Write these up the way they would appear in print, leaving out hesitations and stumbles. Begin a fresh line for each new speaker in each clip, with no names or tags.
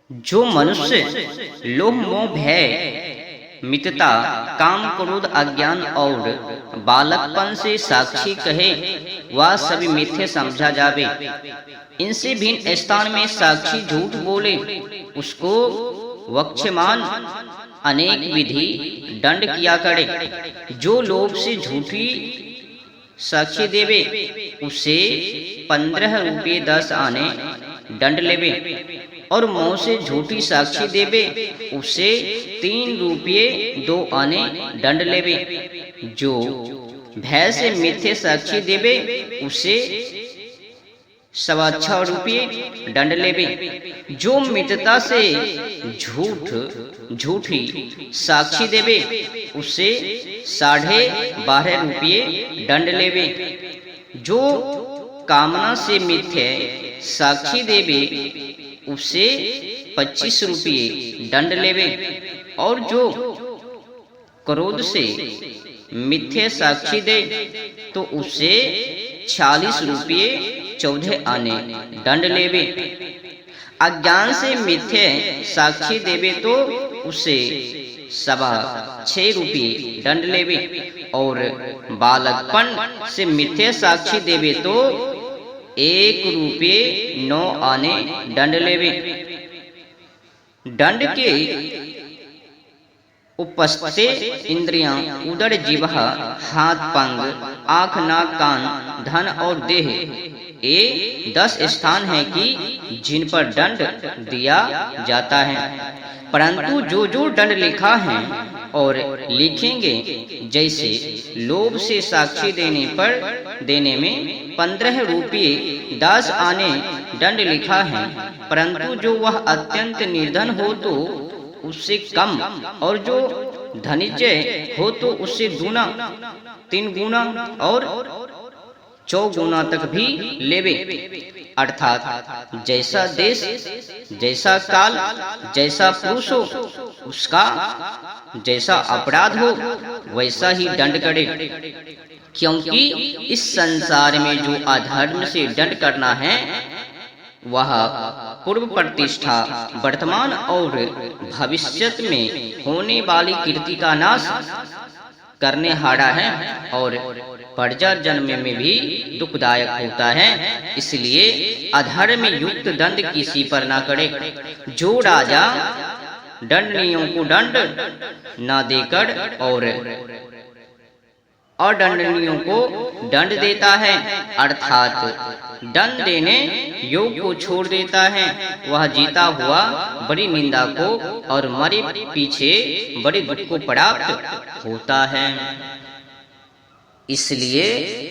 जो मनुष्य लोभ मोह भय मितता काम क्रोध अज्ञान और बालकपन से साक्षी कहे वह सभी मिथ्य समझा जावे। इनसे भिन्न स्थान में साक्षी झूठ बोले उसको वक्षमान अनेक विधि दंड किया करे। जो लोभ से झूठी साक्षी देवे उसे 15 रुपये 10 आने दंड लेवे और मोह से झूठी साक्षी देवे उसे 3 रुपये 2 आने दंड लेवे। जो भय से मिथ्य साक्षी देवे उसे 6.25 रुपये दंड लेवे। जो मित्रता से झूठी साक्षी देवे उसे 12.5 रुपये दंड लेवे। जो कामना से मिथ्य साक्षी देवे उसे 25 रुपये दंड लेवे और जो क्रोध से मिथ्य साक्षी दे तो उसे 46 रुपये 14 आने दंड लेवे। अज्ञान से मिथ्य साक्षी देवे तो उसे 6.25 रुपये दंड लेवे और बालकपन से मिथ्य साक्षी देवे तो 1 रुपये 9 आने दंड लेवे। दंड के उपस्थे इंद्रियां उदर जिह्वा हाथ पंग आँख नाक कान धन और देह ये 10 स्थान हैं कि जिन पर दंड दिया जाता है। परंतु जो जो दंड लिखा है और लिखेंगे जैसे लोभ से साक्षी देने में 15 रुपये 10 आने दंड लिखा है, परंतु जो वह अत्यंत निर्धन हो तो उससे कम और जो धनिजय हो तो उससे दूना 3 गुना और 4 गुना तक भी लेवे। अर्थात जैसा देश जैसा काल जैसा पुरुष हो उसका जैसा अपराध हो वैसा ही दंड करे। क्योंकि इस संसार में जो अधर्म से दंड करना है वह पूर्व प्रतिष्ठा वर्तमान और भविष्यत में होने वाली कीर्ति का नाश करने हारा है और प्रजा जन्म में भी दुखदायक होता है। इसलिए अधर्म युक्त दंड किसी पर ना करे। जो राजा दंडनीयों को दंड न देकर और अदंडनीयों को दंड देता है अर्थात दंड देने योग को छोड़ देता है वह जीता हुआ बड़ी निंदा को और मरे पीछे बड़े दुख को प्राप्त होता है। इसलिए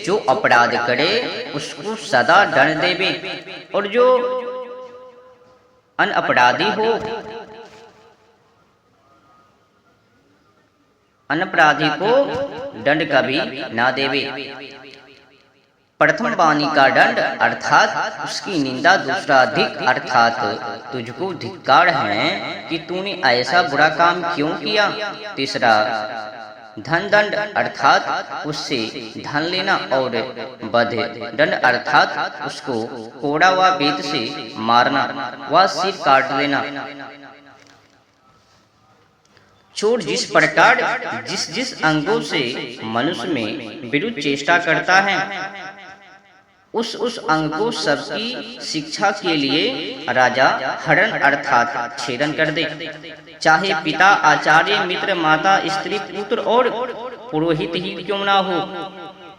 जो अपराध करे उसको सदा दंड देवे और जो अनअपराधी हो अनपराधी को दंड कभी ना देवे। प्रथम वाणी का दंड अर्थात उसकी निंदा, दूसरा अधिक अर्थात तुझको धिक्कार है कि तूने ऐसा बुरा काम क्यों किया, तीसरा धन दंड अर्थात उससे धन लेना और बध दंड अर्थात उसको कोड़ा व बेत से मारना व सिर काट लेना। चोर जिस प्रकार जिस अंगों से मनुष्य में विरुद्ध चेष्टा करता है उस अंग को सबकी शिक्षा के लिए राजा हरण अर्थात छेदन कर दे। चाहे पिता आचार्य मित्र माता स्त्री पुत्र और पुरोहित ही क्यों ना हो,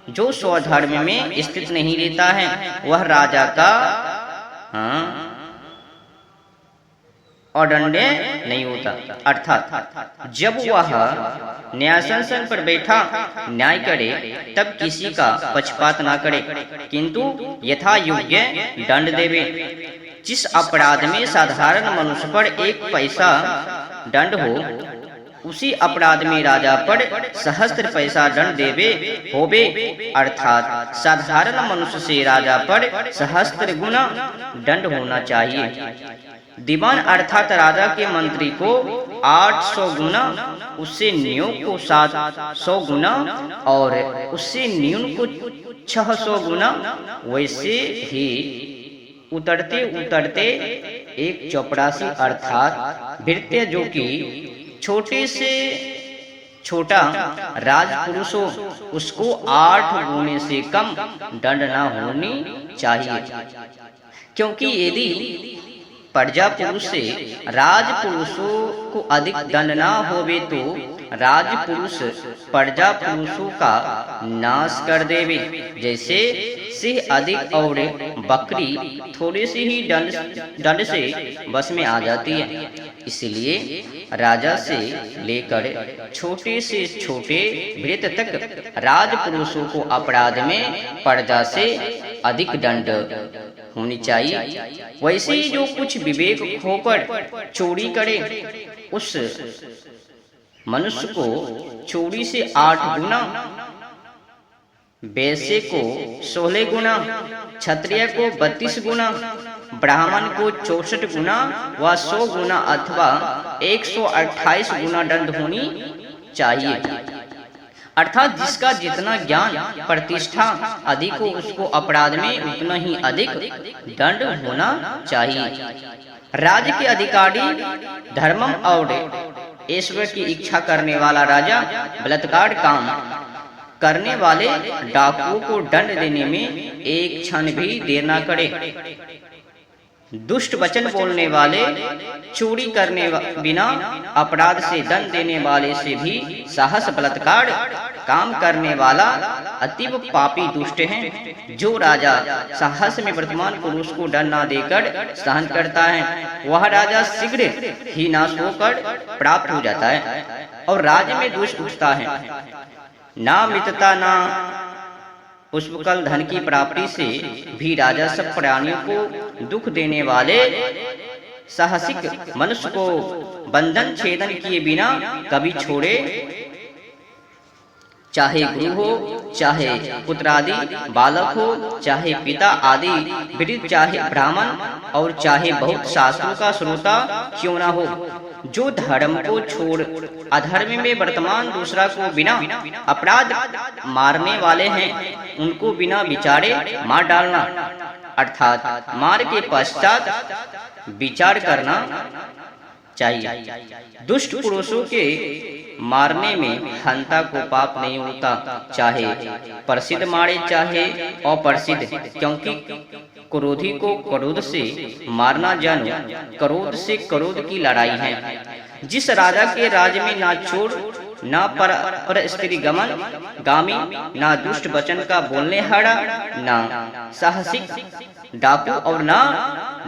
जो स्वधर्म में स्थित नहीं रहता है वह राजा का अदंड्य नहीं होता। अर्थात जब वह न्यायासन पर बैठा न्याय करे तब किसी का पक्षपात ना करे किंतु यथा योग्य दंड देवे। जिस अपराध में साधारण मनुष्य पर 1 पैसा दंड हो उसी अपराध में राजा पर सहस्त्र पैसा दंड देवे होवे। अर्थात साधारण मनुष्य से राजा पर सहस्त्र गुना दंड होना चाहिए। दीवान अर्थात राजा के मंत्री को 800 गुना, उससे न्यून को 700 गुना और उससे न्यून को 600 गुना, वैसे ही उतरते उतरते एक चौपरासी अर्थात भृत्य जो कि छोटे से छोटा राजपुरुष हो, उसको 8 गुने से कम दंड न होनी चाहिए, क्योंकि यदि प्रजा पुरुष से राजपुरुषों को अधिक दंड न होवे तो राजपुरुष प्रजा पुरुषों का नाश कर देवे। जैसे सिंह अधिक और बकरी थोड़े से ही दंड से बस में आ जाती है। इसलिए राजा से लेकर छोटे से छोटे भृत्य तक राजपुरुषों को अपराध में प्रजा से अधिक दंड होनी चाहिए। वैसे ही जो कुछ विवेक खोकर चोरी करे, उस मनुष्य को चोरी से 8 गुना, वैश्य को 16 गुना, क्षत्रिय को 32 गुना, ब्राह्मण को 64 गुना व 100 गुना अथवा 128 गुना दंड होनी चाहिए। अर्थात जिसका जितना ज्ञान प्रतिष्ठा अधिक हो, उसको अपराध में उतना ही अधिक दंड होना चाहिए। राज्य के अधिकारी धर्मम और ईश्वर की इच्छा करने वाला राजा बलात्कार काम करने वाले डाकुओं को दंड देने में एक क्षण भी देर न करे। दुष्ट वचन बोलने वाले, चोरी करने बिना अपराध से दंड देने वाले से भी साहस बलात्कार काम करने वाला अतीव पापी दुष्ट है। जो राजा साहस में वर्तमान पुरुष को दंड न देकर सहन करता है, वह राजा शीघ्र ही नाश होकर प्राप्त हो जाता है और राज्य में दोष उठता है। ना मित्रता ना पुष्पकल धन की प्राप्ति से भी राजा सब प्राणियों को दुख देने वाले साहसिक मनुष्य को बंधन छेदन किए बिना कभी छोड़े, चाहे गुरु हो, चाहे पुत्र आदि बालक हो, चाहे पिता आदि वृद्ध, चाहे ब्राह्मण और चाहे बहुत शास्त्रों का श्रोता क्यों ना हो। जो धर्म को छोड़ अधर्म में वर्तमान दूसरा को बिना अपराध मारने वाले हैं, उनको बिना विचारे मार डालना, अर्थात मार के पश्चात विचार करना चाहिए। दुष्ट पुरुषों के मारने में हंता को पाप नहीं होता, चाहे प्रसिद्ध मारे चाहे अप्रसिद्ध, क्योंकि क्रोधी को क्रोध से मारना जानो क्रोध से क्रोध की लड़ाई है। जिस राजा के राज्य में ना चोर, ना पर स्त्री गमन गामी, ना दुष्ट वचन का बोलने हड़ा, ना साहसिक डाकू और ना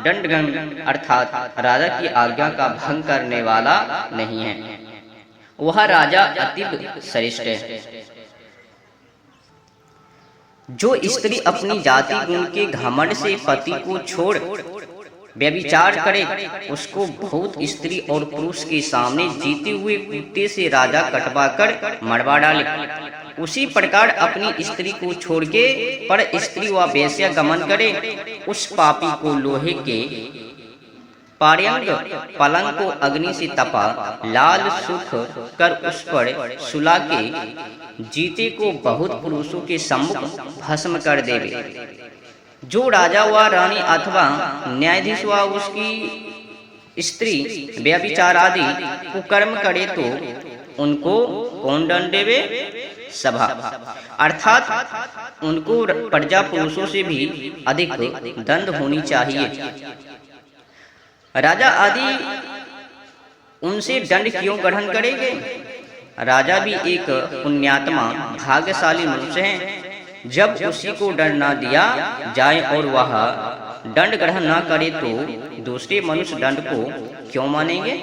दंडगन अर्थात राजा की आज्ञा का भंग करने वाला नहीं है, वह राजा अतीव श्रेष्ठ है। जो स्त्री अपनी जाति गुण के घमंड से पति को छोड़ व्यभिचार करे, उसको बहुत स्त्री और पुरुष के सामने जीते हुए कुत्ते से राजा कटवा कर मरवा डाले। उसी प्रकार अपनी स्त्री को छोड़ के पर स्त्री व वेश्या गमन करे, उस पापी को लोहे के पार्यंग पलंग को अग्नि से तपा लाल सुख कर उस पर सुला के जीते को बहुत पुरुषों के सम्मुख भस्म कर देवे। जो राजा व रानी अथवा न्यायाधीश व उसकी स्त्री व्यभिचार आदि कुकर्म करे तो उनको कौन दंड देवे? सभा, अर्थात उनको प्रजा पुरुषों से भी अधिक दंड होनी चाहिए। राजा आदि उनसे दंड क्यों ग्रहण करेंगे? राजा भी एक पुण्यात्मा भाग्यशाली मनुष्य है। जब उसी को दंड न दिया जाए और वह दंड ग्रहण न करे तो दूसरे मनुष्य दंड को क्यों मानेंगे?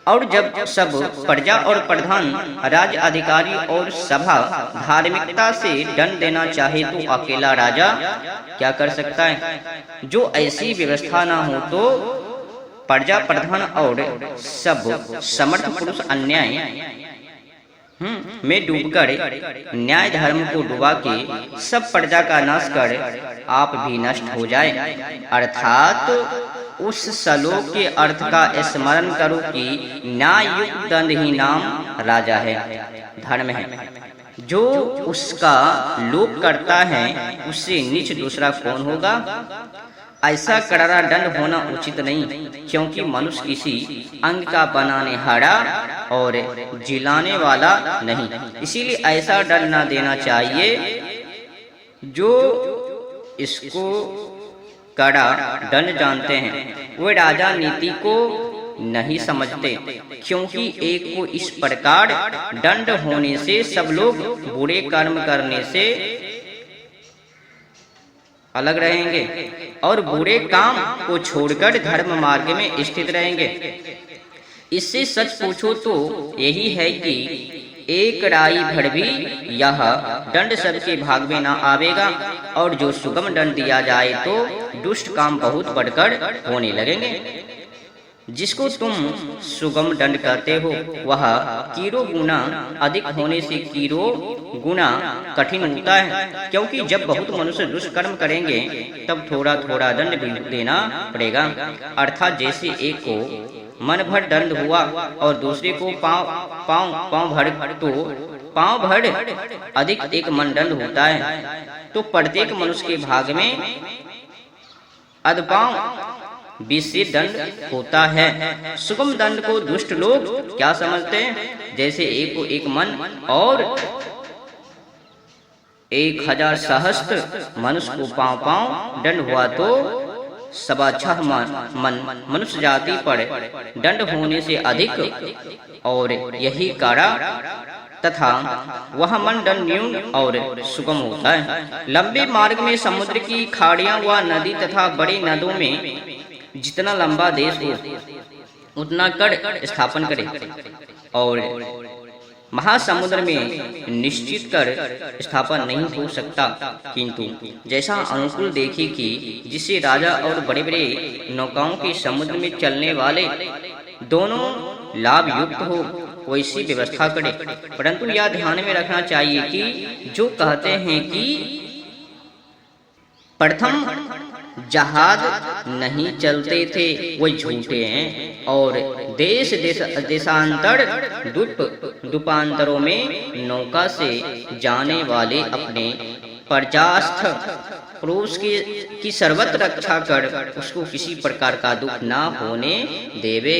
और जब सब प्रजा और प्रधान राज्य अधिकारी और सभा धार्मिकता से दंड देना चाहे तो अकेला राजा क्या कर सकता है? जो ऐसी व्यवस्था न हो तो प्रजा प्रधान और सब समर्थ पुरुष अन्याय में डूबकर न्याय धर्म को डुबा के सब प्रजा का नाश कर आप भी नष्ट हो जाए। अर्थात उस श्लोक के अर्थ का स्मरण करो कि न्याय युक्त दंड ही नाम राजा है, धर्म है। जो उसका लोप करता है उससे नीच दूसरा कौन होगा? ऐसा करारा दंड होना उचित नहीं, क्योंकि मनुष्य किसी अंग का बनाने हारा और जिलाने वाला नहीं। इसीलिए ऐसा दंड न देना चाहिए। जो इसको कड़ा दंड जानते हैं वे राजा नीति को नहीं समझते, क्योंकि एक को इस प्रकार दंड होने से सब लोग बुरे कर्म करने से अलग रहेंगे और बुरे काम को छोड़कर धर्म मार्ग में स्थित रहेंगे। इससे सच पूछो तो यही है कि एक राई भर भी यह दंड सबके भाग में ना आवेगा, और जो सुगम दंड दिया जाए तो दुष्ट काम बहुत बढ़कर होने लगेंगे। जिसको तुम सुगम दंड कहते हो वह कीरो गुना अधिक होने से कीरो गुना कठिन होता है, क्योंकि जब बहुत मनुष्य दुष्कर्म करेंगे तब थोड़ा थोड़ा दंड भी देना पड़ेगा। अर्थात जैसे एक को मन भर दंड हुआ और दूसरे को पाँव भर, तो पाँव भर अधिक एक मन दंड होता है, तो प्रत्येक मनुष्य के भाग में अधपाँव 20 से दंड होता है। सुगम दंड को दुष्ट लोग क्या समझते हैं? जैसे एक को एक मन और 1000 सहस्त्र मनुष्य को पाँव दंड हुआ तो 6.25 मन मनुष्य जाति पर दंड होने से अधिक, और यही कारा तथा वह मन दंड न्यून और सुगम होता है। लंबे मार्ग में समुद्र की खाड़ियां व नदी तथा बड़ी नदों में जितना लंबा देश हो उतना कर स्थापन करे, और महासमुद्र में निश्चित कर स्थापन नहीं हो सकता, किंतु जैसा अनुकूल देखे कि जिससे राजा और बड़े बड़े नौकाओं के समुद्र में चलने वाले दोनों लाभ युक्त हो वैसी व्यवस्था करे। परंतु यह ध्यान में रखना चाहिए कि जो कहते हैं कि प्रथम जहाज नहीं चलते थे वो झूठे हैं, और देशांतर द्वीपांतरों में नौका से जाने वाले अपने प्रजास्थ पुरुष की सर्वत्र रक्षा कर उसको किसी प्रकार का दुख ना होने देवे।